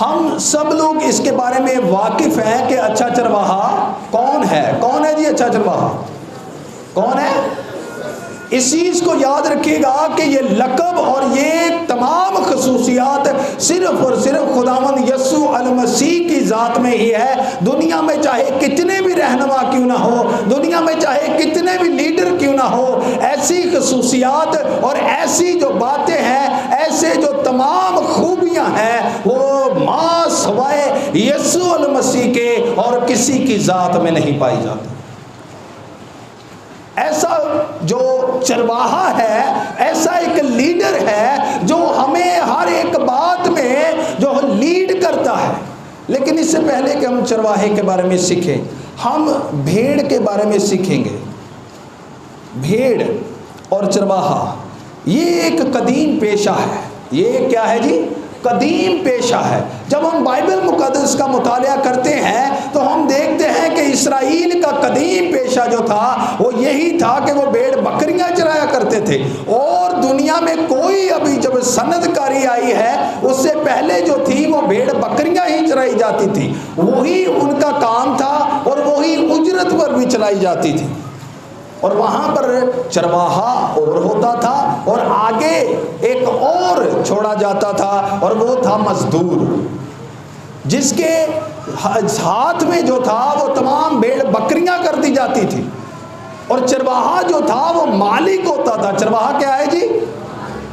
ہم سب لوگ اس کے بارے میں واقف ہیں کہ اچھا چرواہا کون ہے؟ کون ہے جی اچھا چرواہا؟ کون ہے؟ اس چیز کو یاد رکھیے گا کہ یہ لقب اور یہ تمام خصوصیات صرف اور صرف خداوند یسوع المسیح کی ذات میں ہی ہے۔ دنیا میں چاہے کتنے بھی رہنما کیوں نہ ہو، دنیا میں چاہے کتنے بھی لیڈر کیوں نہ ہو، ایسی خصوصیات اور ایسی جو باتیں ہیں، ایسے جو تمام خوبیاں ہیں، وہ ماں سوائے یسوع المسیح کے اور کسی کی ذات میں نہیں پائی جاتی۔ ایسا جو چرواہا ہے، ایسا ایک لیڈر ہے جو ہمیں ہر ایک بات میں جو لیڈ کرتا ہے۔ لیکن اس سے پہلے کہ ہم چرواہے کے بارے میں سیکھیں، ہم بھیڑ کے بارے میں سیکھیں گے۔ بھیڑ اور چرواہا یہ ایک قدیم پیشہ ہے۔ یہ کیا ہے جی؟ قدیم پیشہ ہے۔ جب ہم بائبل مقدس کا مطالعہ کرتے ہیں تو ہم دیکھتے ہیں کہ اسرائیل کا قدیم پیشہ جو تھا وہ یہی تھا کہ وہ بھیڑ بکریاں چرایا کرتے تھے، اور دنیا میں کوئی ابھی جب سند کاری آئی ہے اس سے پہلے جو تھی وہ بھیڑ بکریاں ہی چرائی جاتی تھی، وہی ان کا کام تھا اور وہی اجرت پر بھی چلائی جاتی تھی۔ اور وہاں پر چرواہا اور ہوتا تھا اور آگے ایک اور چھوڑا جاتا تھا اور وہ تھا مزدور، جس کے ہاتھ میں جو تھا وہ تمام بھیڑ بکریاں کر دی جاتی تھی، اور چرواہا جو تھا وہ مالک ہوتا تھا۔ چرواہا کیا ہے جی؟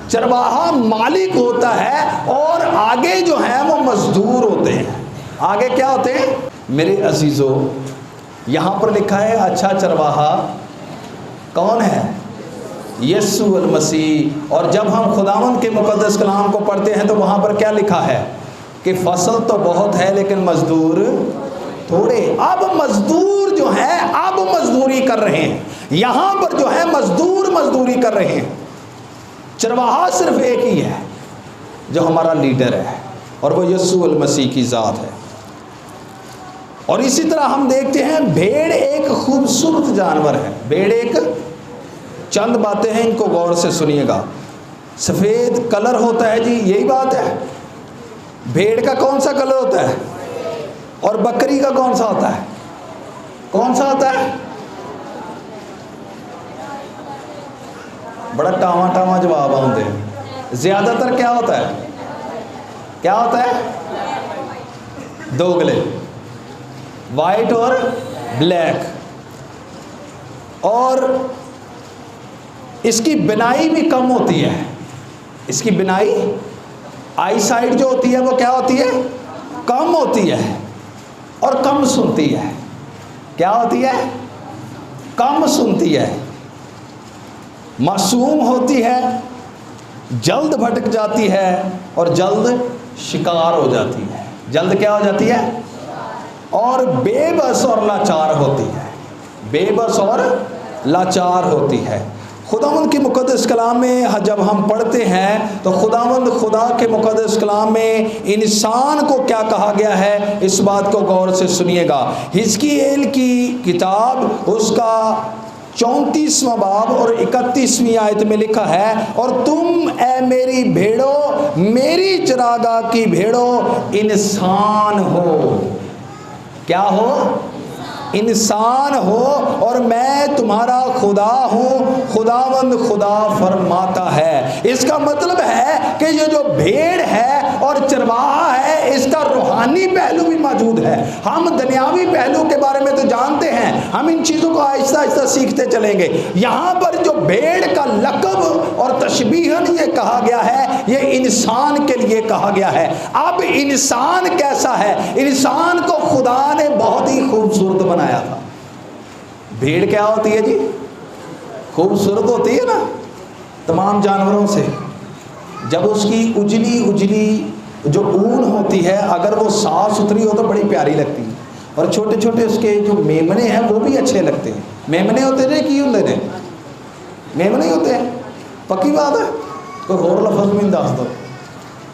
چرواہا مالک ہوتا ہے، اور آگے جو ہیں وہ مزدور ہوتے ہیں۔ آگے کیا ہوتے ہیں میرے عزیزو؟ یہاں پر لکھا ہے اچھا چرواہا کون ہے؟ یسوع المسیح۔ اور جب ہم خداوند کے مقدس کلام کو پڑھتے ہیں تو وہاں پر کیا لکھا ہے کہ فصل تو بہت ہے لیکن مزدور تھوڑے۔ اب مزدور جو ہیں اب مزدوری کر رہے ہیں، یہاں پر جو ہے مزدور مزدوری کر رہے ہیں۔ چرواہا صرف ایک ہی ہے جو ہمارا لیڈر ہے، اور وہ یسوع المسیح کی ذات ہے۔ اور اسی طرح ہم دیکھتے ہیں بھیڑ ایک خوبصورت جانور ہے۔ بھیڑ ایک، چند باتیں ہیں ان کو غور سے سنیے گا۔ سفید کلر ہوتا ہے جی، یہی بات ہے۔ بھیڑ کا کون سا کلر ہوتا ہے؟ اور بکری کا کون سا ہوتا ہے؟ کون سا ہوتا ہے؟ بڑا ٹاواں ٹاواں جواب آتے ہیں۔ زیادہ تر کیا ہوتا ہے؟ کیا ہوتا ہے؟ دوگلے، وائٹ اور بلیک۔ اور اس کی بنائی بھی کم ہوتی ہے۔ اس کی بنائی، آئی سائٹ جو ہوتی ہے وہ کیا ہوتی ہے؟ کم ہوتی ہے، اور کم سنتی ہے۔ کیا ہوتی ہے؟ کم سنتی ہے، معصوم ہوتی ہے، جلد بھٹک جاتی ہے، اور جلد شکار ہو جاتی ہے۔ جلد کیا ہو جاتی ہے؟ اور بے بس اور لاچار ہوتی ہے۔ بے بس اور لاچار ہوتی ہے۔ خداوند کے مقدس کلام میں جب ہم پڑھتے ہیں تو خدا کے مقدس کلام میں انسان کو کیا کہا گیا ہے، اس بات کو غور سے سنیے گا۔ حزقییل کی کتاب اس کا 34واں باب اور 31ویں آیت میں لکھا ہے، اور تم اے میری بھیڑو، میری چراگاہ کی بھیڑو، انسان ہو۔ کیا ہو؟ انسان ہو، اور میں تمہارا خدا ہوں، خداوند خدا فرماتا ہے۔ اس کا مطلب ہے کہ یہ جو بھیڑ ہے اور چرواہا ہے، اس کا روحانی پہلو بھی موجود ہے۔ ہم دنیاوی پہلو کے بارے میں تو جانتے ہیں، ہم ان چیزوں کو آہستہ آہستہ سیکھتے چلیں گے۔ یہاں پر جو بھیڑ کا لقب اور تشبیہاً یہ کہا گیا ہے، یہ انسان کے لیے کہا گیا ہے۔ اب انسان کیسا ہے؟ انسان کو خدا نے بہت ہی خوبصورت بنایا تھا۔ بھیڑ کیا ہوتی ہے جی؟ خوبصورت ہوتی ہے نا تمام جانوروں سے۔ جب اس کی اجلی جو اون ہوتی ہے، اگر وہ صاف ستھری ہو تو بڑی پیاری لگتی ہے، اور چھوٹے چھوٹے اس کے جو میمنے ہیں وہ بھی اچھے لگتے ہیں۔ میمنے ہوتے ہیں کی ہوتے ہیں؟ میمنے ہوتے ہیں، پکی بات ہے، کوئی اور لفظ میں انداز دو۔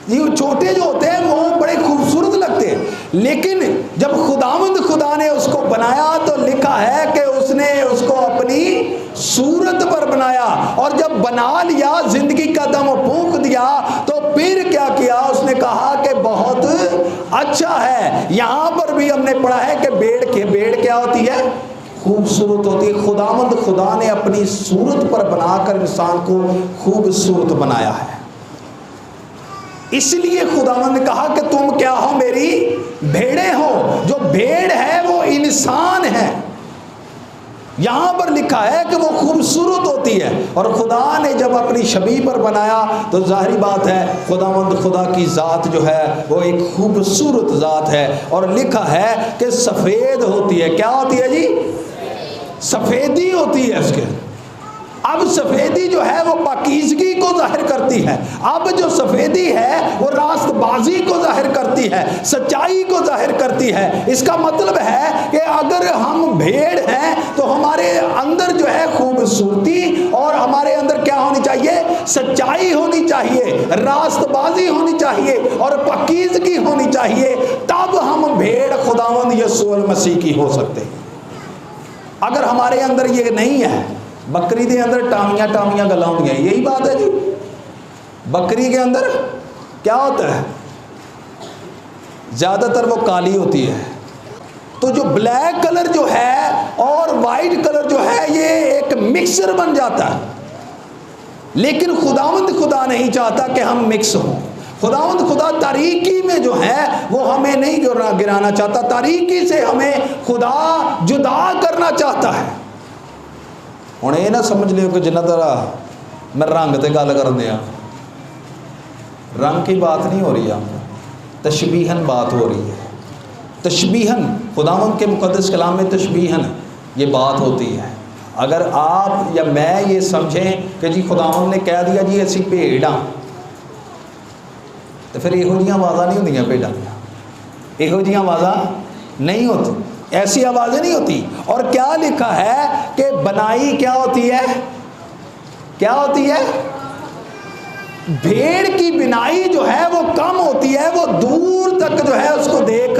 یہ چھوٹے جو ہوتے ہیں وہ بڑے خوبصورت لگتے ہیں، لیکن جب خدا نے اس کو بنایا تو لکھا ہے کہ اس نے اس کو اپنی صورت پر بنایا، اور جب بنا لیا، زندگی کا دم پھونک دیا، تو پھر کیا کیا؟ اس نے کہا کہ بہت اچھا ہے۔ یہاں پر بھی ہم نے پڑھا ہے کہ بیڑ کیا ہوتی ہے؟ خوبصورت ہوتی ہے۔ خداوند خدا نے اپنی صورت پر بنا کر انسان کو خوبصورت بنایا ہے۔ اس لیے خداوند نے کہا کہ تم کیا ہو؟ میری بھیڑیں ہو۔ جو بھیڑ ہے وہ انسان ہے۔ یہاں پر لکھا ہے کہ وہ خوبصورت ہوتی ہے، اور خدا نے جب اپنی شبیہ پر بنایا تو ظاہری بات ہے خداوند خدا کی ذات جو ہے وہ ایک خوبصورت ذات ہے، اور لکھا ہے کہ سفید ہوتی ہے۔ کیا ہوتی ہے جی؟ سفیدی ہوتی ہے اس کے۔ اب سفیدی جو ہے وہ پاکیزگی کو ظاہر کرتی ہے۔ اب جو سفیدی ہے وہ راست بازی کو ظاہر کرتی ہے، سچائی کو ظاہر کرتی ہے۔ اس کا مطلب ہے کہ اگر ہم بھیڑ ہیں تو ہمارے اندر جو ہے خوبصورتی، اور ہمارے اندر کیا ہونی چاہیے؟ سچائی ہونی چاہیے، راست بازی ہونی چاہیے، اور پاکیزگی ہونی چاہیے۔ تب ہم بھیڑ خداوند یسوع المسیح کی ہو سکتے ہیں۔ اگر ہمارے اندر یہ نہیں ہے، بکری کے اندر ٹانگیاں گلا ہوندیاں، یہی بات ہے جی۔ بکری کے اندر کیا ہوتا ہے؟ زیادہ تر وہ کالی ہوتی ہے۔ تو جو بلیک کلر جو ہے اور وائٹ کلر جو ہے یہ ایک مکسر بن جاتا ہے، لیکن خداوند خدا نہیں چاہتا کہ ہم مکس ہوں۔ خداوند خدا تاریکی میں جو ہے وہ ہمیں نہیں گرانا چاہتا، تاریکی سے ہمیں خدا جدا کرنا چاہتا ہے۔ ہوں یہ نہ سمجھ لیو کہ جنہ طرح میں رنگ تے گل کر دیا، رنگ کی بات نہیں ہو رہی ہے، تشبیہن بات ہو رہی ہے۔ تشبیہن خداوند کے مقدس کلام میں تشبیہن یہ بات ہوتی ہے۔ اگر آپ یا میں یہ سمجھیں کہ جی خداوند نے کہہ دیا جی اسی بھیڑاں، تو پھر یہو جیاں آوازاں نہیں ہوندیاں بھیڑاں، یہو جیاں آوازاں نہیں ہوتی، ایسی آوازیں نہیں ہوتی۔ اور کیا لکھا ہے کہ بنائی کیا ہوتی ہے؟ کیا ہوتی ہے؟ بھیڑ کی بنائی جو ہے وہ کم ہوتی ہے، وہ دور تک جو ہے اس کو دیکھ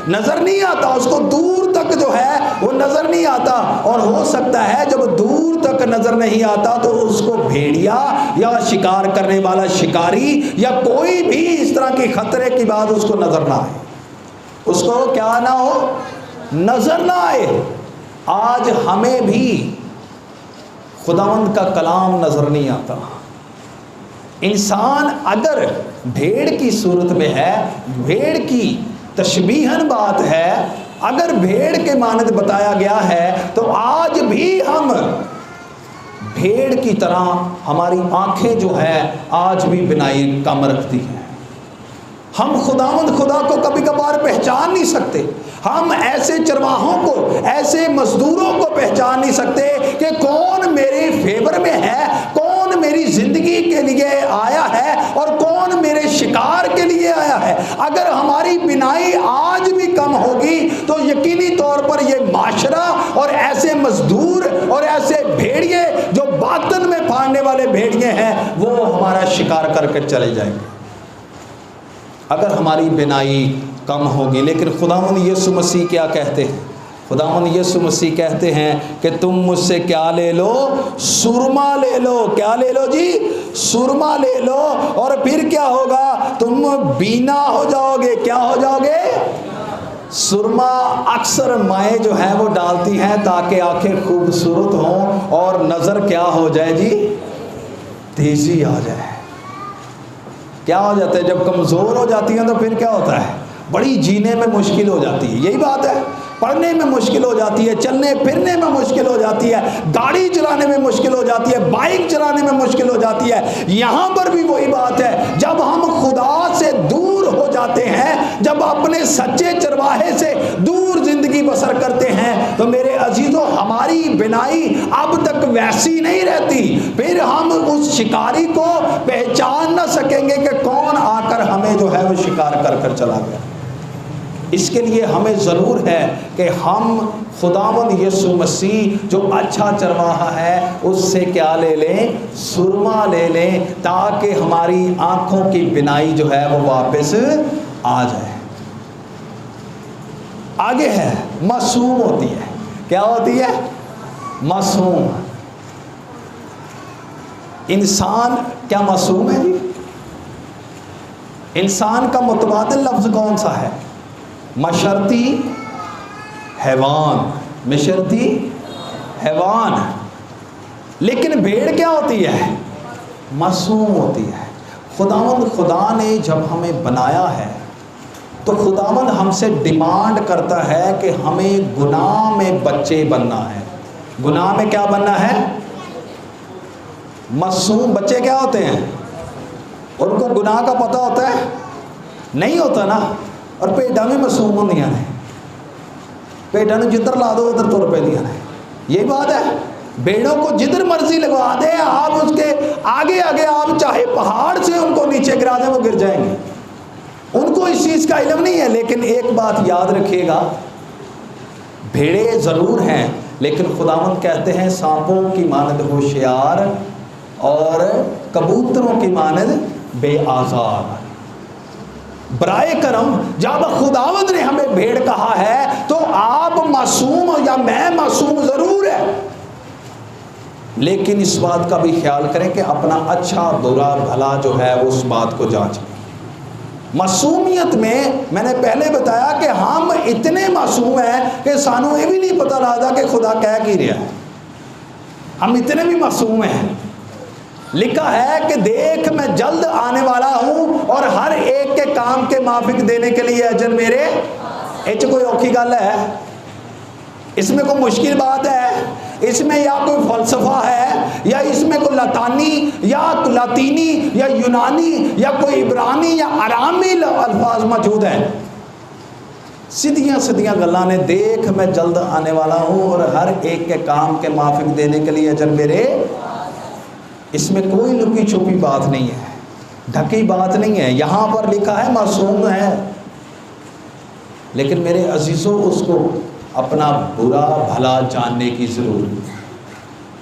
نظر نہیں آتا، اس کو دور تک جو ہے وہ نظر نہیں آتا۔ اور ہو سکتا ہے جب دور تک نظر نہیں آتا تو اس کو بھیڑیا یا شکار کرنے والا شکاری یا کوئی بھی اس طرح کی خطرے کی بات اس کو نظر نہ آئے، اس کو کیا نہ ہو؟ نظر نہ آئے۔ آج ہمیں بھی خداوند کا کلام نظر نہیں آتا۔ انسان اگر بھیڑ کی صورت میں ہے، بھیڑ کی تشبیہن بات ہے، اگر بھیڑ کے مانند بتایا گیا ہے، تو آج بھی ہم بھیڑ کی طرح ہماری آنکھیں جو ہے آج بھی بنائی کم رکھتی ہیں۔ ہم خداوند خدا کو کبھی کبھار پہچان نہیں سکتے، ہم ایسے چرواہوں کو، ایسے مزدوروں کو پہچان نہیں سکتے کہ کون میرے فیور میں ہے، کون میری زندگی کے لیے آیا ہے اور کون میرے شکار کے لیے آیا ہے۔ اگر ہماری بینائی آج بھی کم ہوگی تو یقینی طور پر یہ معاشرہ اور ایسے مزدور اور ایسے بھیڑیے جو باطن میں پھاڑنے والے بھیڑیے ہیں وہ ہمارا شکار کر کے چلے جائیں گے اگر ہماری بینائی کم ہوگی۔ لیکن خداوند یسوع مسیح کیا کہتے ہیں؟ خداوند یسوع مسیح کہتے ہیں کہ تم مجھ سے کیا لے لو؟ سرما لے لو۔ کیا لے لو جی؟ سرما لے لو، اور پھر کیا ہوگا؟ تم بینا ہو جاؤ گے۔ کیا ہو جاؤ گے؟ سرما اکثر مائیں جو ہیں وہ ڈالتی ہیں تاکہ آنکھیں خوبصورت ہوں اور نظر کیا ہو جائے جی؟ تیزی آ جائے۔ کیا ہو جاتا ہے جب کمزور ہو جاتی ہیں تو پھر کیا ہوتا ہے؟ بڑی جینے میں مشکل ہو جاتی ہے۔ یہی بات ہے، پڑھنے میں مشکل ہو جاتی ہے، چلنے پھرنے میں مشکل ہو جاتی ہے، گاڑی چلانے میں مشکل ہو جاتی ہے، بائک چلانے میں مشکل ہو جاتی ہے۔ یہاں پر بھی وہی بات ہے، جب ہم خدا سے دور ہو جاتے ہیں، جب اپنے سچے چرواہے سے دور زندگی بسر کرتے ہیں تو میرے عزیزوں ہماری بینائی اب تک ویسی نہیں رہتی۔ پھر ہم اس شکاری کو پہچان نہ سکیں گے کہ کون آ کر ہمیں جو ہے وہ شکار کر کر چلا گیا۔ اس کے لیے ہمیں ضرور ہے کہ ہم خداوند یسوع مسیح جو اچھا چرواہا ہے اس سے کیا لے لیں؟ سرما لے لیں، تاکہ ہماری آنکھوں کی بینائی جو ہے وہ واپس آ جائے۔ آگے ہے معصوم ہوتی ہے۔ کیا ہوتی ہے؟ معصوم۔ انسان کیا معصوم ہے جی؟ انسان کا متبادل لفظ کون سا ہے؟ مشرتی حیوان، مشرتی حیوان. لیکن بھیڑ کیا ہوتی ہے؟ معصوم ہوتی ہے. خدا نے جب ہمیں بنایا ہے تو خداوند ہم سے ڈیمانڈ کرتا ہے کہ ہمیں گناہ میں بچے بننا ہے. گناہ میں کیا بننا ہے؟ معصوم. بچے کیا ہوتے ہیں؟ ان کو گناہ کا پتہ ہوتا ہے؟ نہیں ہوتا نا. اور پیڈا بھی معصوم ہوندیاں نے. پیڈا نے جدھر لا دو ادھر تر پہ دیا نے. یہی بات ہے. بیڑوں کو جدھر مرضی لگوا دے آپ، اس کے آگے آگے آپ چاہے پہاڑ سے ان کو نیچے گرا دیں وہ گر جائیں گے. ان کو اس چیز کا علم نہیں ہے. لیکن ایک بات یاد رکھیے گا، بھیڑیں ضرور ہیں لیکن خداوند کہتے ہیں سانپوں کی مانند ہوشیار اور کبوتروں کی مانند بے آزار. برائے کرم جب خداوند نے ہمیں بھیڑ کہا ہے تو آپ معصوم یا میں معصوم ضرور ہے، لیکن اس بات کا بھی خیال کریں کہ اپنا اچھا برا بھلا جو ہے اس بات کو جانچیں. معصومیت میں نے پہلے بتایا کہ ہم اتنے معصوم ہیں کہ سانوں یہ بھی نہیں پتہ لگتا کہ خدا کہہ کی رہا ہے. ہم اتنے بھی معصوم ہیں. لکھا ہے کہ دیکھ میں جلد آنے والا ہوں اور ہر ایک کے کام کے موافق دینے کے لیے اجر میرے. ایچ کوئی اوکھی گل ہے؟ اس میں کوئی مشکل بات ہے؟ اس میں یا کوئی فلسفہ ہے یا اس میں کوئی لطانی یا لاطینی یا یونانی یا کوئی عبرانی یا آرامی الفاظ موجود ہیں؟ سیدھیاں گلاں نے. دیکھ میں جلد آنے والا ہوں اور ہر ایک کے کام کے موافق دینے کے لیے اجر میرے. اس میں کوئی لکی چھپی بات نہیں ہے، ڈھکی بات نہیں ہے. یہاں پر لکھا ہے معصوم ہے، لیکن میرے عزیزوں اس کو اپنا برا بھلا جاننے کی ضرورت ہے.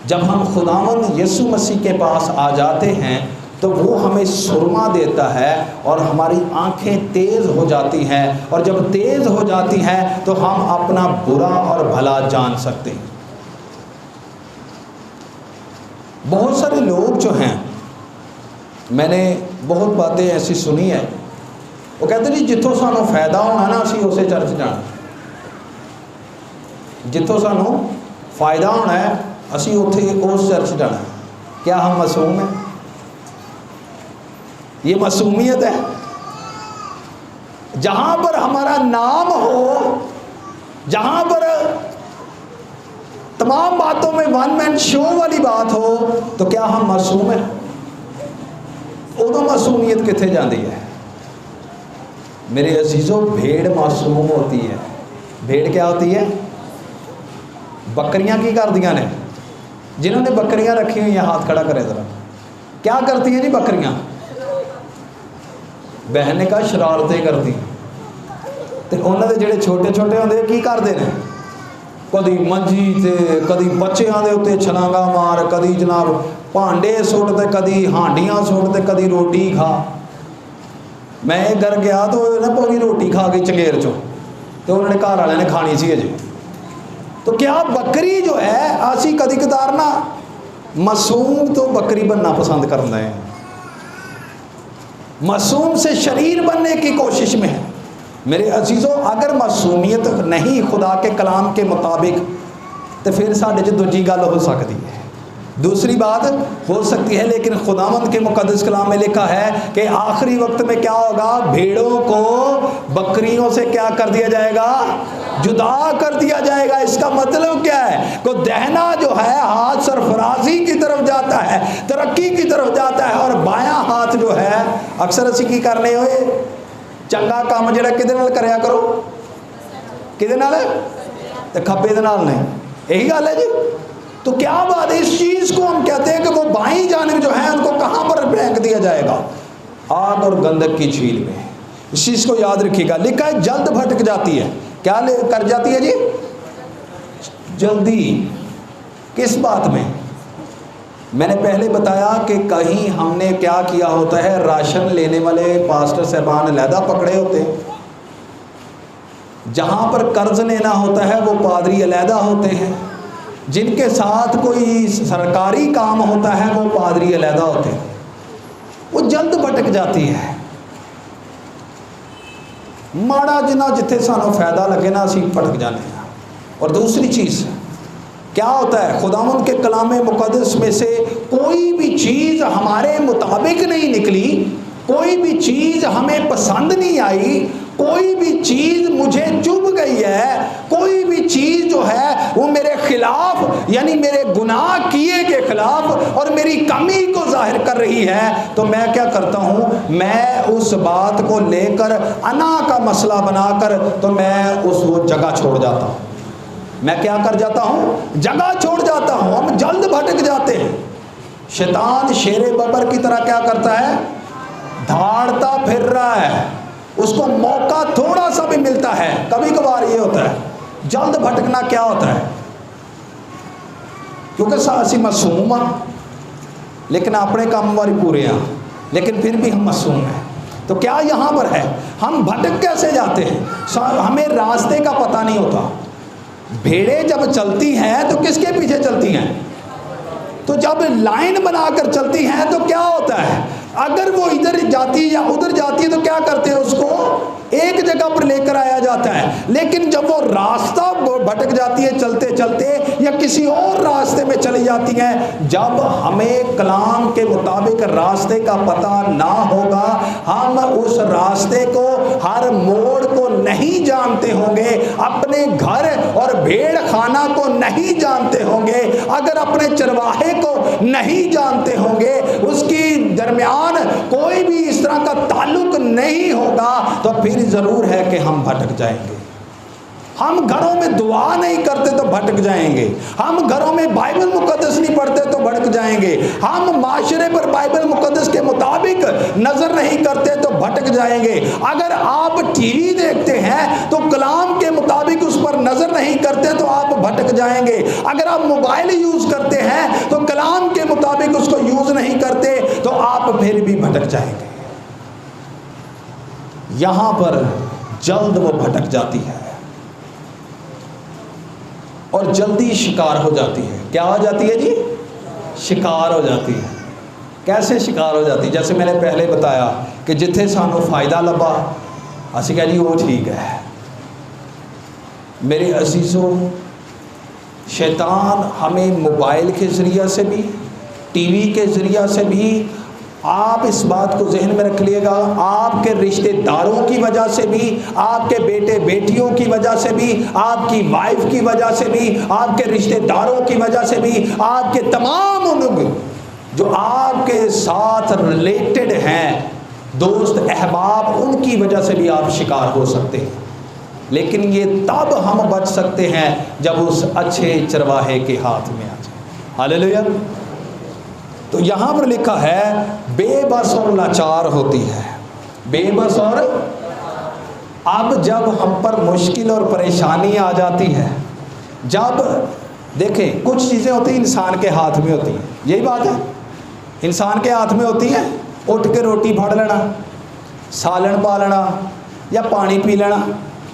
جب ہم خداوند یسوع مسیح کے پاس آ جاتے ہیں تو وہ ہمیں سرما دیتا ہے اور ہماری آنکھیں تیز ہو جاتی ہیں، اور جب تیز ہو جاتی ہیں تو ہم اپنا برا اور بھلا جان سکتے ہیں. بہت سارے لوگ جو ہیں، میں نے بہت باتیں ایسی سنی ہیں، وہ کہتے ہیں جتوں سانوں فائدہ ہونا نا اسی اسے چرچ جانا. جتوں سانوں فائدہ ہونا ہے اسی اتھے اس چرچ جانا. کیا ہم معصوم ہیں؟ یہ معصومیت ہے. جہاں پر ہمارا نام ہو، جہاں پر تمام باتوں میں ون مین شو والی بات ہو، تو کیا ہم معصوم ہیں؟ ادو معصومیت کتنے جاندی ہے؟ میرے عزیزوں بھیڑ معصوم ہوتی ہے. بھیڑ کیا ہوتی ہے؟ بکریاں کی کر دیا نے؟ جنہوں نے بکریاں رکھی ہوئی ہیں ہاتھ کھڑا کرے ذرا. کیا کرتی ہیں جی بکریاں؟ بہن نے کہا شرارتیں کرتی ہیں. تو انہوں نے جڑے چھوٹے چھوٹے ہوندے کی کرتے ہیں؟ کدی منجی تے کدی بچیاں دے اتنے چھلانگا مار، کدی جناب پانڈے سٹ تے کدی ہانڈیاں سٹ تے کدی روٹی کھا. میں گھر گیا تو انہیں پوری روٹی کھا گئی چنگیر چو، تو انہوں نے گھر والے نے کھانی سی جی. تو کیا بکری جو ہے اسی کدی کدار نا معصوم تو بکری بننا پسند کرنا ہے، معصوم سے شریر بننے کی کوشش میں ہے. میرے عزیزوں اگر معصومیت نہیں خدا کے کلام کے مطابق تو پھر ساڈے چ دوجی گل ہو سکتی ہے، دوسری بات ہو سکتی ہے. لیکن خداوند کے مقدس کلام میں لکھا ہے کہ آخری وقت میں کیا ہوگا؟ بھیڑوں کو بکریوں سے کیا کر دیا جائے گا؟ جدا کر دیا جائے گا. اس کا مطلب کیا ہے؟ کہ دہنا جو ہے ہاتھ سرفرازی کی طرف جاتا ہے، ترقی کی طرف جاتا ہے، اور بایاں ہاتھ جو ہے اکثر اسی کی کرنے ہوئے چنگا کام جڑا کدے نال کریا کرو، کدے نال؟ تے کھبے دے نال نہیں. یہی گل ہے جی. تو کیا بات ہے؟ اس چیز کو ہم کہتے ہیں کہ وہ بائیں جانب جو ہے ان کو کہاں پر پھینک دیا جائے گا؟ آگ اور گندک کی جھیل میں. اس چیز کو یاد رکھیے گا. لکھا ہے جلد بھٹک جاتی ہے. کیا کر جاتی ہے جی؟ جلدی. کس بات میں؟ میں نے پہلے بتایا کہ کہیں ہم نے کیا کیا ہوتا ہے، راشن لینے والے پاسٹر صاحبان علیحدہ پکڑے ہوتے ہیں، جہاں پر قرض لینا ہوتا ہے وہ پادری علیحدہ ہوتے ہیں، جن کے ساتھ کوئی سرکاری کام ہوتا ہے وہ پادری علیحدہ ہوتے ہیں، وہ جلد بھٹک جاتی ہے۔ ماڑا جنا جتھے سانو فائدہ لگے نا اسی پھٹک جانے ہیں۔ اور دوسری چیز کیا ہوتا ہے، خداوند کے کلام مقدس میں سے کوئی بھی چیز ہمارے مطابق نہیں نکلی، کوئی بھی چیز ہمیں پسند نہیں آئی، کوئی بھی چیز مجھے چبھ گئی ہے، کوئی بھی چیز جو ہے وہ میرے خلاف یعنی میرے گناہ کیے کے خلاف اور میری کمی کو ظاہر کر رہی ہے، تو میں کیا کرتا ہوں، میں اس بات کو لے کر انا کا مسئلہ بنا کر تو میں وہ جگہ چھوڑ جاتا ہوں۔ میں کیا کر جاتا ہوں، جگہ چھوڑ جاتا ہوں۔ ہم جلد بھٹک جاتے ہیں۔ شیطان شیر ببر کی طرح کیا کرتا ہے، دھاڑتا پھر رہا ہے، اس کو موقع تھوڑا سا بھی ملتا ہے۔ کبھی کبھار یہ ہوتا ہے جلد بھٹکنا کیا ہوتا ہے، کیونکہ ساسی معصوم ہیں لیکن اپنے کام والی پورے ہیں، لیکن پھر بھی ہم معصوم ہیں۔ تو کیا یہاں پر ہے، ہم بھٹک کیسے جاتے ہیں، ہمیں راستے کا پتہ نہیں ہوتا۔ بھیڑیں جب چلتی ہیں تو کس کے پیچھے چلتی ہیں، تو جب لائن بنا کر چلتی ہیں تو کیا ہوتا ہے، اگر وہ ادھر جاتی یا ادھر جاتی ہے تو کیا کرتے ہیں، اس کو ایک جگہ پر لے کر آیا جاتا ہے۔ لیکن جب وہ راستہ بھٹک جاتی ہے چلتے چلتے یا کسی اور راستے میں چلی جاتی ہیں، جب ہمیں کلام کے مطابق راستے کا پتہ نہ ہوگا، ہم اس راستے کو ہر موڑ کو نہیں جانتے ہوں گے، اپنے گھر اور بھیڑ خانہ کو نہیں جانتے ہوں گے، اگر اپنے چرواہے کو نہیں جانتے ہوں گے، اس کی درمیان کوئی بھی اس طرح کا تعلق نہیں ہوگا، تو پھر ضرور ہے کہ ہم بھٹک جائیں گے۔ ہم گھروں میں دعا نہیں کرتے تو بھٹک جائیں گے، ہم گھروں میں بائبل مقدس نہیں پڑھتے تو بھٹک جائیں گے، ہم معاشرے پر بائبل مقدس کے مطابق نظر نہیں کرتے تو بھٹک جائیں گے۔ اگر آپ ٹی وی دیکھتے ہیں تو کلام کے مطابق اس پر نظر نہیں کرتے تو آپ بھٹک جائیں گے۔ اگر آپ موبائل یوز کرتے ہیں تو کلام کے مطابق اس کو یوز نہیں کرتے تو آپ پھر بھی بھٹک جائیں گے۔ یہاں پر جلد وہ بھٹک جاتی ہے اور جلدی شکار ہو جاتی ہے۔ کیا ہو جاتی ہے جی، شکار ہو جاتی ہے۔ کیسے شکار ہو جاتی ہے، جیسے میں نے پہلے بتایا کہ جتھے سانو فائدہ لبا اسی کہہ جی وہ ٹھیک ہے۔ میرے عزیزوں، شیطان ہمیں موبائل کے ذریعہ سے بھی، ٹی وی کے ذریعہ سے بھی، آپ اس بات کو ذہن میں رکھ لیے گا، آپ کے رشتہ داروں کی وجہ سے بھی، آپ کے بیٹے بیٹیوں کی وجہ سے بھی، آپ کی وائف کی وجہ سے بھی، آپ کے رشتہ داروں کی وجہ سے بھی، آپ کے تمام لوگ جو آپ کے ساتھ ریلیٹڈ ہیں، دوست احباب، ان کی وجہ سے بھی آپ شکار ہو سکتے ہیں۔ لیکن یہ تب ہم بچ سکتے ہیں جب اس اچھے چرواہے کے ہاتھ میں آ جائیں۔ ہاللیلویا۔ تو یہاں پر لکھا ہے بے بس اور لاچار ہوتی ہے، بے بس اور، اب جب ہم پر مشکل اور پریشانی آ جاتی ہے، جب دیکھیں کچھ چیزیں ہوتی ہیں انسان کے ہاتھ میں ہوتی ہیں، یہی بات ہے، انسان کے ہاتھ میں ہوتی ہیں، اٹھ کے روٹی پھاڑ لینا، سالن پا لینا یا پانی پی لینا،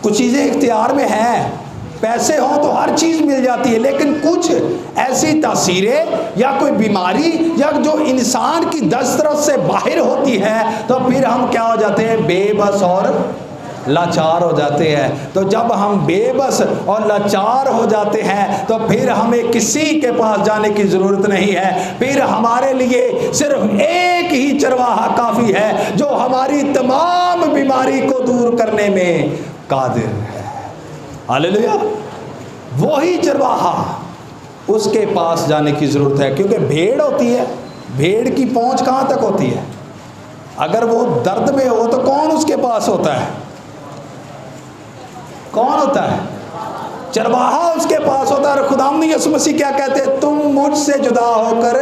کچھ چیزیں اختیار میں ہیں، پیسے ہوں تو ہر چیز مل جاتی ہے، لیکن کچھ ایسی تاثیریں یا کوئی بیماری یا جو انسان کی دسترس سے باہر ہوتی ہے تو پھر ہم کیا ہو جاتے ہیں، بے بس اور لاچار ہو جاتے ہیں۔ تو جب ہم بے بس اور لاچار ہو جاتے ہیں تو پھر ہمیں کسی کے پاس جانے کی ضرورت نہیں ہے، پھر ہمارے لیے صرف ایک ہی چرواہا کافی ہے جو ہماری تمام بیماری کو دور کرنے میں قادر ہے۔ ہاللیلویا۔ وہی چرواہا، اس کے پاس جانے کی ضرورت ہے، کیونکہ بھیڑ ہوتی ہے، بھیڑ کی پہنچ کہاں تک ہوتی ہے، اگر وہ درد میں ہو تو کون اس کے پاس ہوتا ہے، کون ہوتا ہے، چرواہا اس کے پاس ہوتا ہے۔ اور خداوند یسوع مسیح کیا کہتے ہیں، تم مجھ سے جدا ہو کر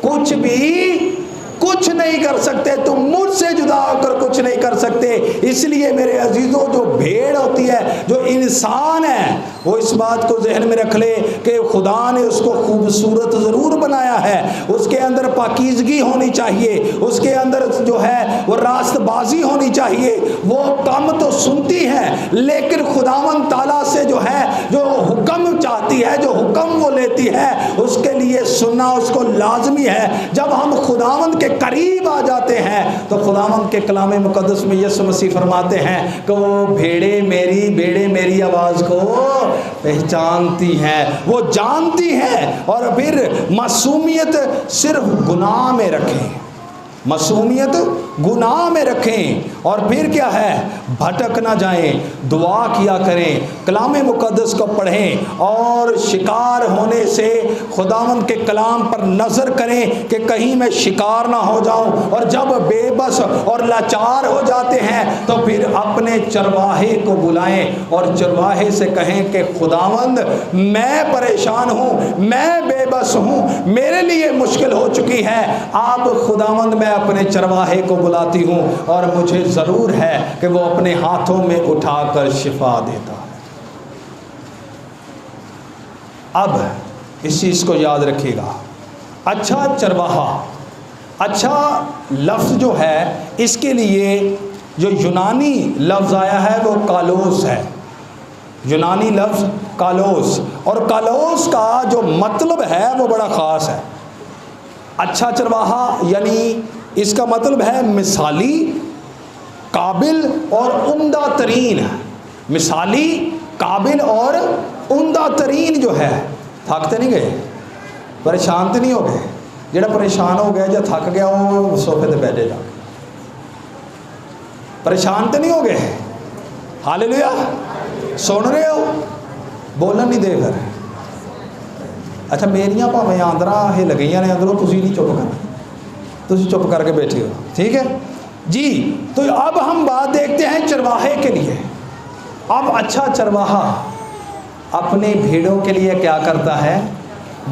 کچھ نہیں کر سکتے، تم مجھ سے جدا ہو کر کچھ نہیں کر سکتے۔ اس لیے میرے عزیزوں، جو بھیڑ ہوتی ہے، جو انسان ہے وہ اس بات کو ذہن میں رکھ لے کہ خدا نے اس کو خوبصورت ضرور بنایا ہے، اس کے اندر پاکیزگی ہونی چاہیے، اس کے اندر جو ہے وہ راست بازی ہونی چاہیے، وہ کم تو سنتی ہے لیکن خداوند تعالیٰ سے جو ہے جو حکم چاہتی ہے، جو حکم وہ لیتی ہے، اس کے لیے سننا اس کو لازمی ہے۔ جب ہم خداوند کے قریب آ جاتے ہیں تو خداوند کے کلام مقدس میں یسوع مسیح فرماتے ہیں کہ وہ بھیڑیں میری آواز کو پہچانتی ہیں، وہ جانتی ہیں۔ اور پھر معصومیت صرف گناہ میں رکھیں، معصومیت گناہ میں رکھیں، اور پھر کیا ہے، بھٹک نہ جائیں، دعا کیا کریں، کلام مقدس کو پڑھیں، اور شکار ہونے سے خداوند کے کلام پر نظر کریں کہ کہیں میں شکار نہ ہو جاؤں۔ اور جب بے بس اور لاچار ہو جاتے ہیں تو پھر اپنے چرواہے کو بلائیں اور چرواہے سے کہیں کہ خداوند میں پریشان ہوں، میں بے بس ہوں، میرے لیے مشکل ہو چکی ہے، آپ خداوند میں اپنے چرواہے کو بلاتی ہوں اور مجھے ضرور ہے کہ وہ اپنے ہاتھوں میں اٹھا کر شفا دیتا ہے۔ اب اس چیز کو یاد رکھیے گا، اچھا چرواہا، اچھا لفظ جو ہے اس کے لیے جو یونانی لفظ آیا ہے وہ کالوس ہے، یونانی لفظ کالوس، اور کالوس کا جو مطلب ہے وہ بڑا خاص ہے۔ اچھا چرواہا یعنی اس کا مطلب ہے مثالی، قابل اور عمدہ ترین، مثالی، قابل اور عمدہ ترین جو ہے۔ تھکتے نہیں گئے، پریشان تو نہیں ہو گئے؟ جڑا پریشان ہو گیا یا تھک گیا وہ صوفے تے بیٹھے جا، پریشان تو نہیں ہو گئے؟ ہاللیلویا، سن رہے ہو؟ بولن نہیں دے پھر۔ اچھا میریاں پاویں آندرا ہل گئیاں نے اندروں، تسی نہیں چپ کرنا، تسی چپ کر کے بیٹھے ہو، ٹھیک ہے جی۔ تو اب ہم بات دیکھتے ہیں چرواہے کے لیے۔ اب اچھا چرواہا اپنی بھیڑوں کے لیے کیا کرتا ہے؟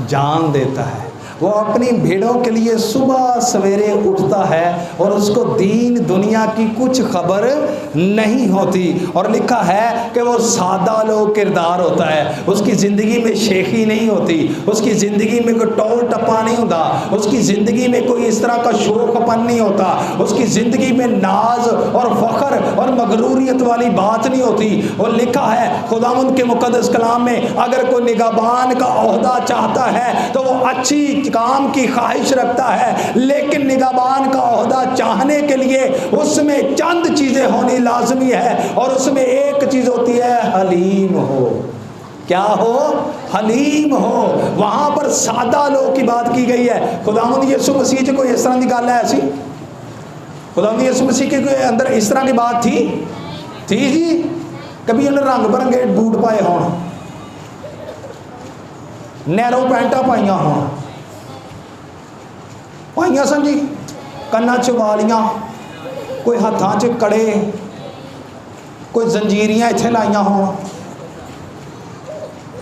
جان دیتا ہے۔ وہ اپنی بھیڑوں کے لیے صبح سویرے اٹھتا ہے اور اس کو دین دنیا کی کچھ خبر نہیں ہوتی، اور لکھا ہے کہ وہ سادہ لوگ کردار ہوتا ہے، اس کی زندگی میں شیخی نہیں ہوتی، اس کی زندگی میں کوئی ٹول ٹپا نہیں ہوتا، اس کی زندگی میں کوئی اس طرح کا شوخ پن نہیں ہوتا، اس کی زندگی میں ناز اور فخر اور مغروریت والی بات نہیں ہوتی۔ اور لکھا ہے خداوند کے مقدس کلام میں، اگر کوئی نگہبان کا عہدہ چاہتا ہے تو وہ اچھی کام کی خواہش رکھتا ہے، لیکن نگہبان کا عہدہ چاہنے کے لیے اس میں چند چیزیں ہونی لازمی ہے، اور اس میں ایک چیز ہوتی ہے حلیم ہو۔ کیا ہو؟ حلیم ہو۔ وہاں پر سادہ لوگ کی بات کی گئی ہے۔ خداوند یسوع مسیح جو کوئی اس طرح کی گل ہے ایسی؟ خداوند یسوع مسیح کے کوئی اندر اس طرح کی بات تھی جی؟ کبھی انہیں رنگ برنگے بوٹ پائے ہوں، نیرو پینٹا پائیاں ہوں، پائیاں سن جی، کنا چ والیاں، کوئی ہاتھاں چ کڑے، کوئی زنجیریاں اتنے لائیاں ہوں۔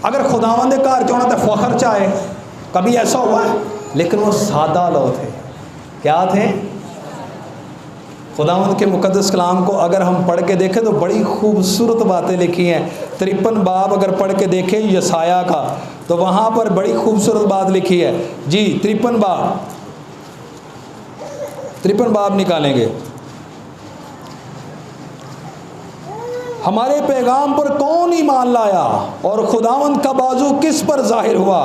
اگر خداوند دے گھر چ ہونا تو فخر چاہے، کبھی ایسا ہوا ہے؟ لیکن وہ سادہ لوگ تھے۔ کیا تھے؟ خداوند کے مقدس کلام کو اگر ہم پڑھ کے دیکھیں تو بڑی خوبصورت باتیں لکھی ہیں۔ 53 باب اگر پڑھ کے دیکھیں یسایہ کا تو وہاں پر بڑی خوبصورت بات لکھی ہے جی۔ 53 باب نکالیں گے۔ ہمارے پیغام پر کون ایمان لایا اور خداوند کا بازو کس پر ظاہر ہوا؟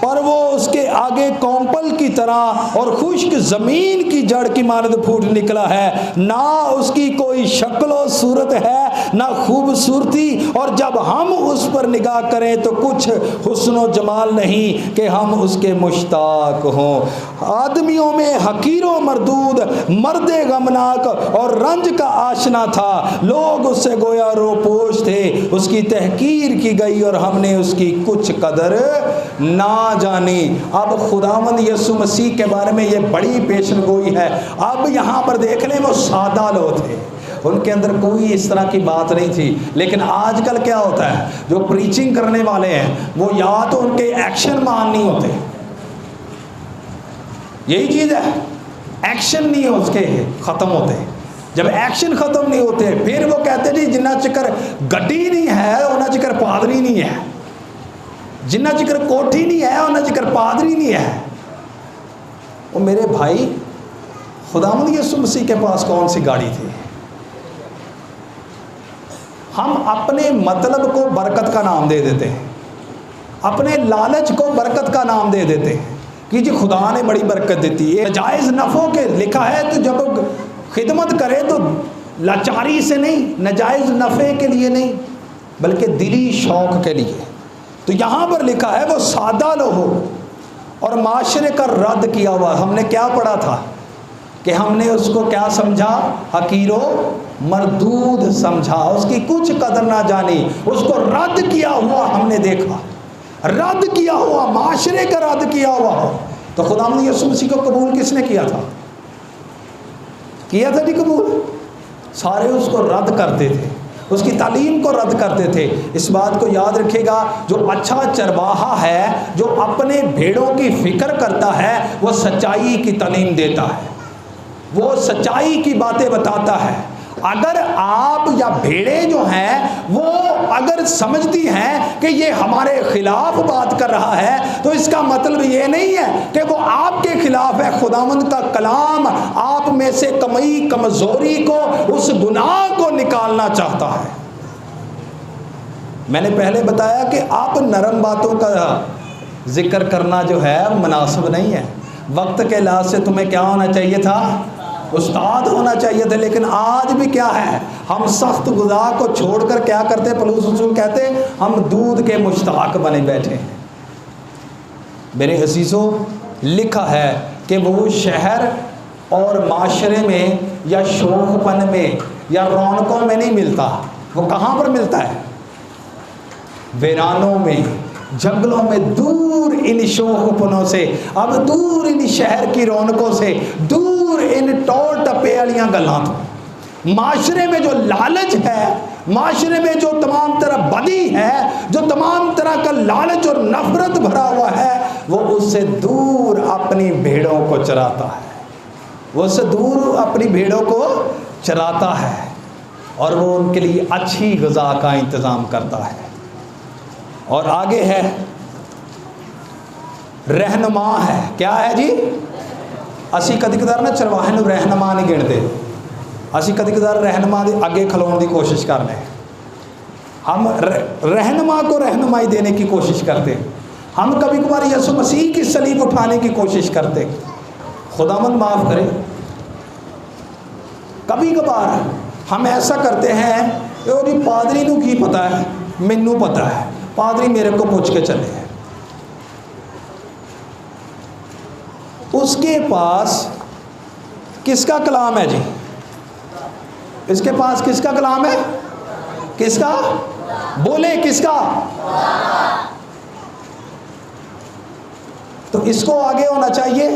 پر وہ اس کے آگے کومپل کی طرح اور خشک زمین کی جڑ کی مانند پھوٹ نکلا ہے، نہ اس کی کوئی شکل و صورت ہے نہ خوبصورتی، اور جب ہم اس پر نگاہ کریں تو کچھ حسن و جمال نہیں کہ ہم اس کے مشتاق ہوں۔ آدمیوں میں حقیر و مردود، مرد غمناک اور رنج کا آشنا تھا، لوگ اس سے گویا روپوش تھے، اس کی تحقیر کی گئی اور ہم نے اس کی کچھ قدر نہ جانی۔ اب خداوند یسوع مسیح کے بارے میں یہ بڑی پیشن گوئی ہے۔ اب یہاں پر دیکھ لیں وہ سادہ لوگ تھے، ان کے اندر کوئی اس طرح کی بات نہیں تھی۔ لیکن آج کل کیا ہوتا ہے، جو پریچنگ کرنے والے ہیں وہ یا تو ان کے ایکشن مان نہیں ہوتے، یہی چیز ہے، ایکشن نہیں اس کے ختم ہوتے، جب ایکشن ختم نہیں ہوتے پھر وہ کہتے جی جنہ چکر گڈی نہیں ہے انہ چکر پادری نہیں ہے، جنہ چکر کوٹھی نہیں ہے انہ چکر پادری نہیں ہے۔ وہ میرے بھائی خداوند یسوع مسیح کے پاس کون سی گاڑی تھی؟ ہم اپنے مطلب کو برکت کا نام دے دیتے ہیں، اپنے لالچ کو برکت کا نام دے دیتے ہیں کہ جی خدا نے بڑی برکت دیتی ہے۔ ناجائز نفعوں کے لکھا ہے تو جب خدمت کرے تو لاچاری سے نہیں، ناجائز نفع کے لیے نہیں بلکہ دلی شوق کے لیے۔ تو یہاں پر لکھا ہے وہ سادہ لوہو اور معاشرے کا رد کیا ہوا۔ ہم نے کیا پڑھا تھا کہ ہم نے اس کو کیا سمجھا؟ حقیر و مردود سمجھا، اس کی کچھ قدر نہ جانی، اس کو رد کیا ہوا ہم نے دیکھا، رد کیا ہوا، معاشرے کا رد کیا ہوا ہو۔ تو خداوند یسوع مسیح کو قبول کس نے کیا تھا؟ کیا تھا جی قبول؟ سارے اس کو رد کرتے تھے، اس کی تعلیم کو رد کرتے تھے۔ اس بات کو یاد رکھے گا، جو اچھا چرواہا ہے، جو اپنے بھیڑوں کی فکر کرتا ہے، وہ سچائی کی تعلیم دیتا ہے، وہ سچائی کی باتیں بتاتا ہے۔ اگر آپ یا بھیڑیں جو ہیں وہ اگر سمجھتی ہیں کہ یہ ہمارے خلاف بات کر رہا ہے تو اس کا مطلب یہ نہیں ہے کہ وہ آپ کے خلاف ہے۔ خداوند کا کلام آپ میں سے کمی کمزوری کو، اس گناہ کو نکالنا چاہتا ہے۔ میں نے پہلے بتایا کہ آپ نرم باتوں کا ذکر کرنا جو ہے مناسب نہیں ہے۔ وقت کے لحاظ سے تمہیں کیا ہونا چاہیے تھا؟ استاد ہونا چاہیے تھے، لیکن آج بھی کیا ہے؟ ہم سخت غذا کو چھوڑ کر کیا کرتے؟ پولس رسول کہتے ہم دودھ کے مشتاق بنے بیٹھے ہیں۔ میرے عزیزوں، لکھا ہے کہ وہ شہر اور معاشرے میں یا شوق پن میں یا رونقوں میں نہیں ملتا، وہ کہاں پر ملتا ہے؟ ویرانوں میں، جنگلوں میں، دور ان شوق پنوں سے، اب دور ان شہر کی رونقوں سے، دور ان ٹور ٹپے والیاں گلاں تو۔ معاشرے میں جو لالچ ہے، معاشرے میں جو تمام طرح بدی ہے، جو تمام طرح کا لالچ اور نفرت بھرا ہوا ہے، وہ اس سے دور اپنی بھیڑوں کو چراتا ہے، وہ اس سے دور اپنی بھیڑوں کو چراتا ہے، اور وہ ان کے لیے اچھی غذا کا انتظام کرتا ہے۔ اور آگے ہے رہنما ہے۔ کیا ہے جی؟ اسی کدی کدار نا چرواہے نو رہنما نہیں گنتے، اسی کدی کدار رہنما دے اگے کھلون دی کوشش کرنے، ہم رہنما کو رہنمائی دینے کی کوشش کرتے، ہم کبھی کبھار یسوع مسیح کی صلیب اٹھانے کی کوشش کرتے۔ خداوند معاف کرے، کبھی کبھار ہم ایسا کرتے ہیں کہ وہ جی پادری نو کی پتہ ہے، مینوں پتہ ہے، پادری میرے کو پوچھ کے چلے ہیں۔ اس کے پاس کس کا کلام ہے جی؟ اس کے پاس کس کا کلام ہے؟ کس کا؟ بولے کس کا؟ تو اس کو آگے ہونا چاہیے،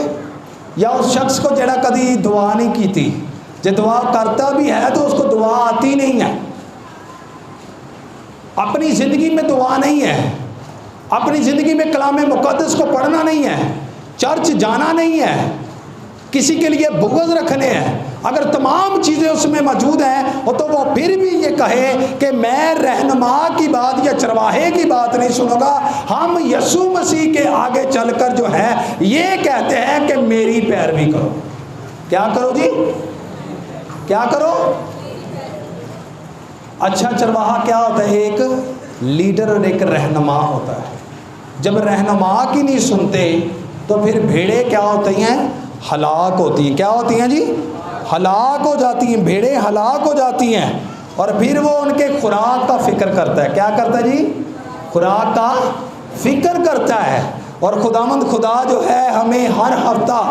یا اس شخص کو جڑا کدی دعا نہیں کی تھی، جو دعا کرتا بھی ہے تو اس کو دعا آتی نہیں ہے، اپنی زندگی میں دعا نہیں ہے، اپنی زندگی میں کلام مقدس کو پڑھنا نہیں ہے، چرچ جانا نہیں ہے، کسی کے لیے بغض رکھنے ہیں، اگر تمام چیزیں اس میں موجود ہیں تو وہ پھر بھی یہ کہے کہ میں رہنما کی بات یا چرواہے کی بات نہیں سنوں گا۔ ہم یسوع مسیح کے آگے چل کر جو ہے یہ کہتے ہیں کہ میری پیروی کرو۔ کیا کرو جی؟ کیا کرو؟ اچھا چرواہا کیا ہوتا ہے؟ ایک لیڈر اور ایک رہنما ہوتا ہے۔ جب رہنما کی نہیں سنتے تو پھر بھیڑیں کیا ہوتی ہیں؟ ہلاک ہوتی ہیں۔ کیا ہوتی ہیں جی؟ ہلاک ہو جاتی ہیں، بھیڑیں ہلاک ہو جاتی ہیں، اور پھر وہ ان کے خوراک کا فکر کرتا ہے۔ کیا کرتا ہے جی؟ خوراک کا فکر کرتا ہے۔ اور خداوند خدا جو ہے ہمیں ہر ہفتہ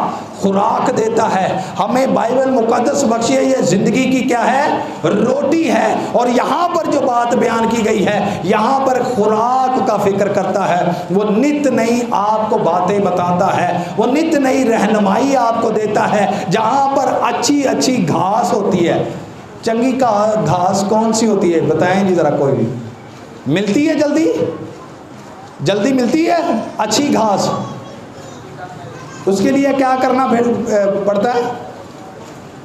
خوراک دیتا ہے، ہمیں بائبل مقدس بخشی ہے، یہ زندگی کی کیا ہے؟ روٹی ہے۔ اور یہاں پر جو بات بیان کی گئی ہے، یہاں پر خوراک کا فکر کرتا ہے، وہ نت نئی آپ کو باتیں بتاتا ہے، وہ نت نئی رہنمائی آپ کو دیتا ہے۔ جہاں پر اچھی اچھی گھاس ہوتی ہے، چنگی گھاس کون سی ہوتی ہے بتائیں جی ذرا، کوئی بھی ملتی ہے جلدی؟ جلدی ملتی ہے اچھی گھاس؟ اس کے لیے کیا کرنا پڑتا ہے؟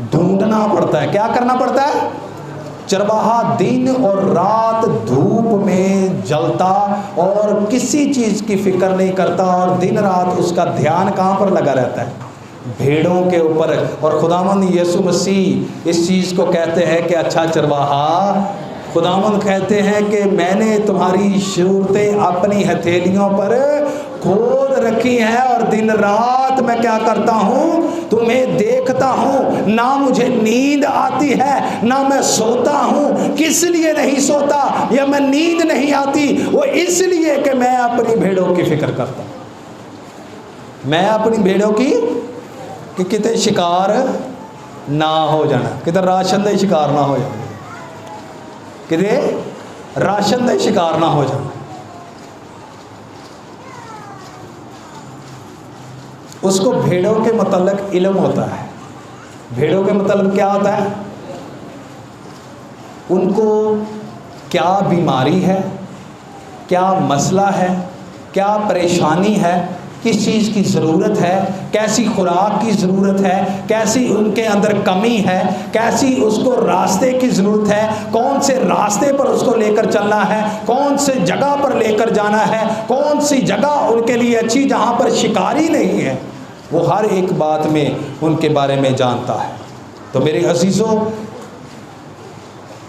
ڈھونڈنا پڑتا ہے. کیا کرنا پڑتا ہے؟ چرواہا دن اور رات دھوپ میں جلتا اور کسی چیز کی فکر نہیں کرتا, اور دن رات اس کا دھیان کہاں پر لگا رہتا ہے؟ بھیڑوں کے اوپر. اور خداوند یسوع مسیح اس چیز کو کہتے ہیں کہ اچھا چرواہا, خداوند کہتے ہیں کہ میں نے تمہاری صورتیں اپنی ہتھیلیوں پر کھود رکھی ہیں, اور دن رات میں کیا کرتا ہوں؟ تمہیں دیکھتا ہوں. نہ مجھے نیند آتی ہے نہ میں سوتا ہوں. کس لیے نہیں سوتا یا میں نیند نہیں آتی؟ وہ اس لیے کہ میں اپنی بھیڑوں کی فکر کرتا ہوں. میں اپنی بھیڑوں کی کہ کتے شکار نہ ہو جانا, کتے راشن دے شکار نہ ہو جانا, کتے راشن دے شکار نہ ہو جانا. اس کو بھیڑوں کے متعلق علم ہوتا ہے. بھیڑوں کے متعلق کیا ہوتا ہے؟ ان کو کیا بیماری ہے, کیا مسئلہ ہے, کیا پریشانی ہے, کس چیز کی ضرورت ہے, کیسی خوراک کی ضرورت ہے, کیسی ان کے اندر کمی ہے, کیسی اس کو راستے کی ضرورت ہے, کون سے راستے پر اس کو لے کر چلنا ہے, کون سے جگہ پر لے کر جانا ہے, کون سی جگہ ان کے لیے اچھی جہاں پر شکاری نہیں ہے, وہ ہر ایک بات میں ان کے بارے میں جانتا ہے. تو میرے عزیزوں,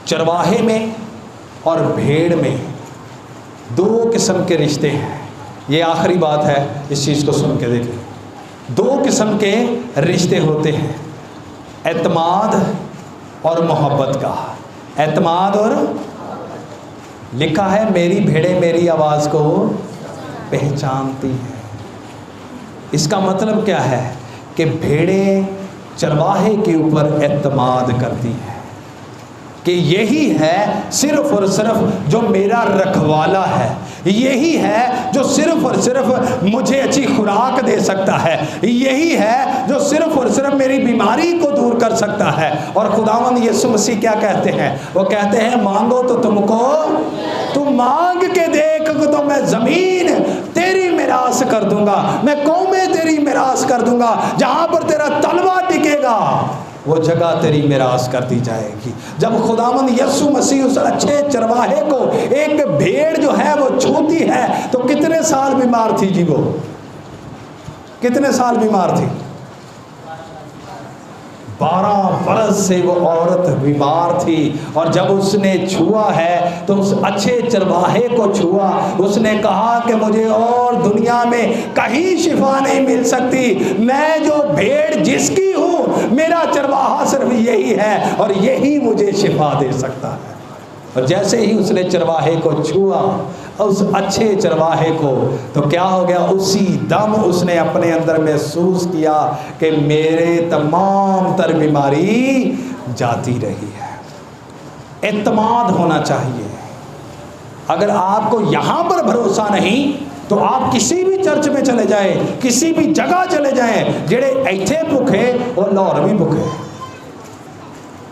چرواہے میں اور بھیڑ میں دو قسم کے رشتے ہیں. یہ آخری بات ہے, اس چیز کو سن کے دیکھیں. دو قسم کے رشتے ہوتے ہیں, اعتماد اور محبت کا. اعتماد اور لکھا ہے میری بھیڑیں میری آواز کو پہچانتی ہیں. اس کا مطلب کیا ہے کہ بھیڑیں چرواہے کے اوپر اعتماد کرتی ہیں کہ یہی ہے صرف اور صرف جو میرا رکھوالا ہے, یہی ہے جو صرف اور صرف مجھے اچھی خوراک دے سکتا ہے, یہی ہے جو صرف اور صرف میری بیماری کو دور کر سکتا ہے. اور خداوند یسوع مسیح کیا کہتے ہیں؟ وہ کہتے ہیں مانگو تو تم کو, تم مانگ کے دیکھ تو میں زمین تیری میراث کر دوں گا, میں قومیں تیری میراث کر دوں گا. جہاں پر تیرا تلوا ٹکے گا وہ جگہ تیری میراث کر دی جائے گی. جب خداوند یسوع مسیح اس اچھے چرواہے کو ایک بھیڑ جو ہے وہ چھوتی ہے تو کتنے سال بیمار تھی جی؟ وہ کتنے سال بیمار تھی؟ 12 برس سے وہ عورت بیمار تھی. اور جب اس نے چھوا ہے تو اس اچھے چرواہے کو چھوا. اس نے کہا کہ مجھے اور دنیا میں کہیں شفا نہیں مل سکتی, میں جو بھیڑ جس کی ہوں میرا چرواہا صرف یہی ہے اور یہی مجھے شفا دے سکتا ہے. اور جیسے ہی اس نے چرواہے کو چھوا, اس اچھے چرواہے کو, تو کیا ہو گیا؟ اسی دم اس نے اپنے اندر محسوس کیا کہ میرے تمام تر بیماری جاتی رہی ہے. اعتماد ہونا چاہیے. اگر آپ کو یہاں پر بھروسہ نہیں تو آپ کسی بھی چرچ میں چلے جائیں, کسی بھی جگہ چلے جائیں, جڑے ایتھے بھوکے اور لاہور بھی بھوکے,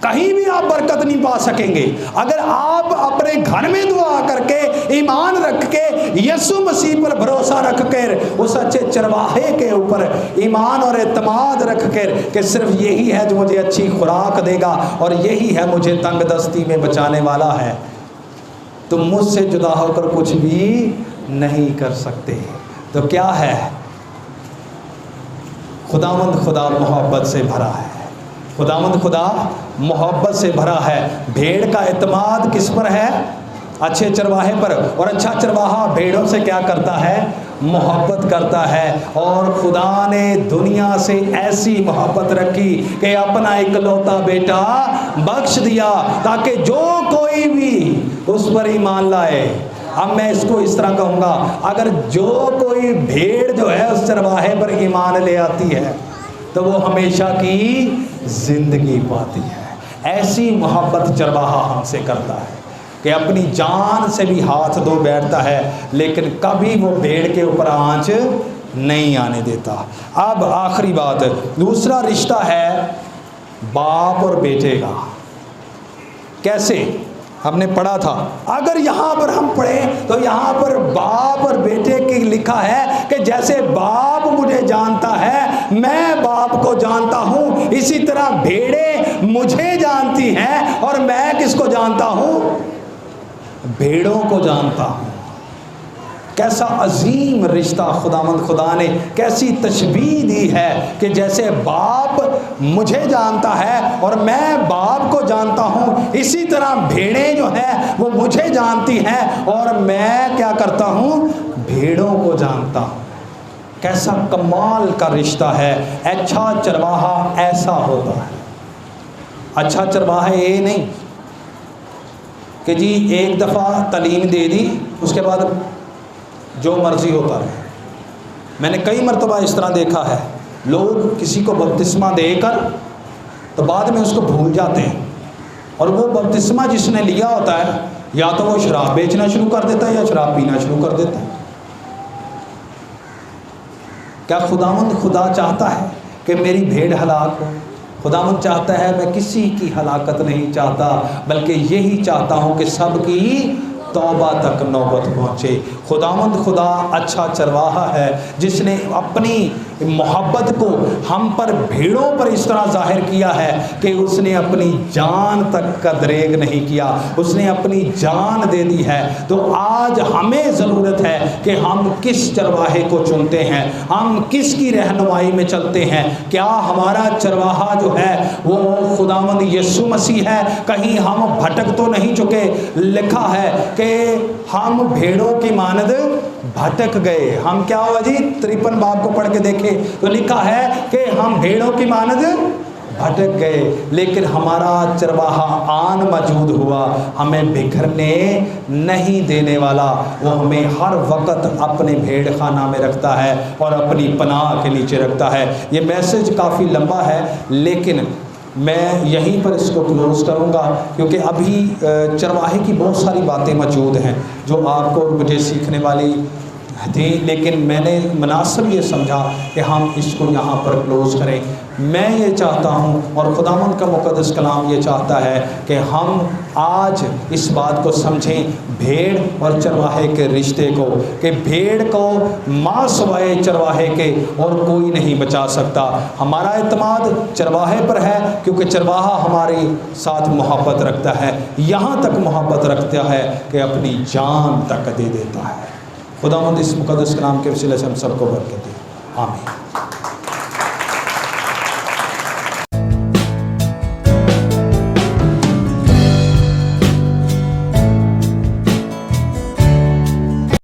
کہیں بھی آپ برکت نہیں پا سکیں گے. اگر آپ اپنے گھر میں دعا کر کے ایمان رکھ کے یسوع مسیح پر بھروسہ رکھ کر اس اچھے چرواہے کے اوپر ایمان اور اعتماد رکھ کر کہ صرف یہی ہے جو مجھے اچھی خوراک دے گا اور یہی ہے مجھے تنگ دستی میں بچانے والا ہے, تم مجھ سے جدا ہو کر کچھ بھی نہیں کر سکتے. تو کیا ہے؟ خداوند خدا محبت سے بھرا ہے. خداوند خدا محبت سے بھرا ہے. بھیڑ کا اعتماد کس پر ہے؟ اچھے چرواہے پر. اور اچھا چرواہا بھیڑوں سے کیا کرتا ہے؟ محبت کرتا ہے. اور خدا نے دنیا سے ایسی محبت رکھی کہ اپنا اکلوتا بیٹا بخش دیا تاکہ جو کوئی بھی اس پر ایمان لائے. اب میں اس کو اس طرح کہوں گا, اگر جو کوئی بھیڑ جو ہے اس چرواہے پر ایمان لے آتی ہے تو وہ ہمیشہ کی زندگی پاتی ہے. ایسی محبت چرواہا ہم سے کرتا ہے کہ اپنی جان سے بھی ہاتھ دھو بیٹھتا ہے لیکن کبھی وہ بھیڑ کے اوپر آنچ نہیں آنے دیتا. اب آخری بات, دوسرا رشتہ ہے باپ اور بیٹے کا. کیسے؟ ہم نے پڑھا تھا. اگر یہاں پر ہم پڑھیں تو یہاں پر باپ اور بیٹے کی لکھا ہے کہ جیسے باپ مجھے جانتا ہے میں باپ کو جانتا ہوں، اسی طرح بھیڑیں مجھے جانتی ہیں اور میں کس کو جانتا ہوں؟ بھیڑوں کو جانتا ہوں. کیسا عظیم رشتہ خداوند خدا نے کیسی تشبیہ دی ہے کہ جیسے باپ مجھے جانتا ہے اور میں باپ کو جانتا ہوں، اسی طرح بھیڑیں جو ہیں وہ مجھے جانتی ہیں اور میں کیا کرتا ہوں؟ بھیڑوں کو جانتا ہوں. کیسا کمال کا رشتہ ہے. اچھا چرواہا ایسا ہوتا ہے. اچھا چرواہا یہ نہیں کہ جی ایک دفعہ تعلیم دے دی اس کے بعد جو مرضی ہوتا رہے. میں نے کئی مرتبہ اس طرح دیکھا ہے، لوگ کسی کو بپتسمہ دے کر تو بعد میں اس کو بھول جاتے ہیں، اور وہ بپتسمہ جس نے لیا ہوتا ہے یا تو وہ شراب بیچنا شروع کر دیتا ہے یا شراب پینا شروع کر دیتا ہے. کیا خداوند خدا چاہتا ہے کہ میری بھیڑ ہلاک ہو؟ خداوند چاہتا ہے، میں کسی کی ہلاکت نہیں چاہتا بلکہ یہی چاہتا ہوں کہ سب کی توبہ تک نوبت پہنچے. خداوند خدا اچھا چرواہا ہے جس نے اپنی محبت کو ہم پر بھیڑوں پر اس طرح ظاہر کیا ہے کہ اس نے اپنی جان تک کا دریغ نہیں کیا، اس نے اپنی جان دے دی ہے. تو آج ہمیں ضرورت ہے کہ ہم کس چرواہے کو چنتے ہیں، ہم کس کی رہنمائی میں چلتے ہیں. کیا ہمارا چرواہا جو ہے وہ خداوند یسوع مسیح ہے؟ کہیں ہم بھٹک تو نہیں چکے؟ لکھا ہے کہ ہم بھیڑوں کی مانند بھٹک گئے. ہم کیا ہوا جی؟ 53 باب کو پڑھ کے دیکھیں تو لکھا ہے کہ ہم بھیڑوں کی مانند بھٹک گئے، لیکن ہمارا چرواہا آن موجود ہوا، ہمیں بکھرنے نہیں دینے والا. وہ ہمیں ہر وقت اپنے بھیڑ خانہ میں رکھتا ہے اور اپنی پناہ کے نیچے رکھتا ہے. یہ میسج کافی لمبا ہے لیکن میں یہیں پر اس کو کلوز کروں گا کیونکہ ابھی چرواہے کی بہت ساری باتیں موجود ہیں جو آپ کو مجھے سیکھنے والی تھی، لیکن میں نے مناسب یہ سمجھا کہ ہم اس کو یہاں پر کلوز کریں. میں یہ چاہتا ہوں اور خداوند کا مقدس کلام یہ چاہتا ہے کہ ہم آج اس بات کو سمجھیں بھیڑ اور چرواہے کے رشتے کو، کہ بھیڑ کو ماں سوائے چرواہے کے اور کوئی نہیں بچا سکتا. ہمارا اعتماد چرواہے پر ہے کیونکہ چرواہا ہمارے ساتھ محبت رکھتا ہے، یہاں تک محبت رکھتا ہے کہ اپنی جان تک دے دیتا ہے. خداوند اس مقدس کلام کے وسیلے سے ہم سب کو برکت دے. آمین.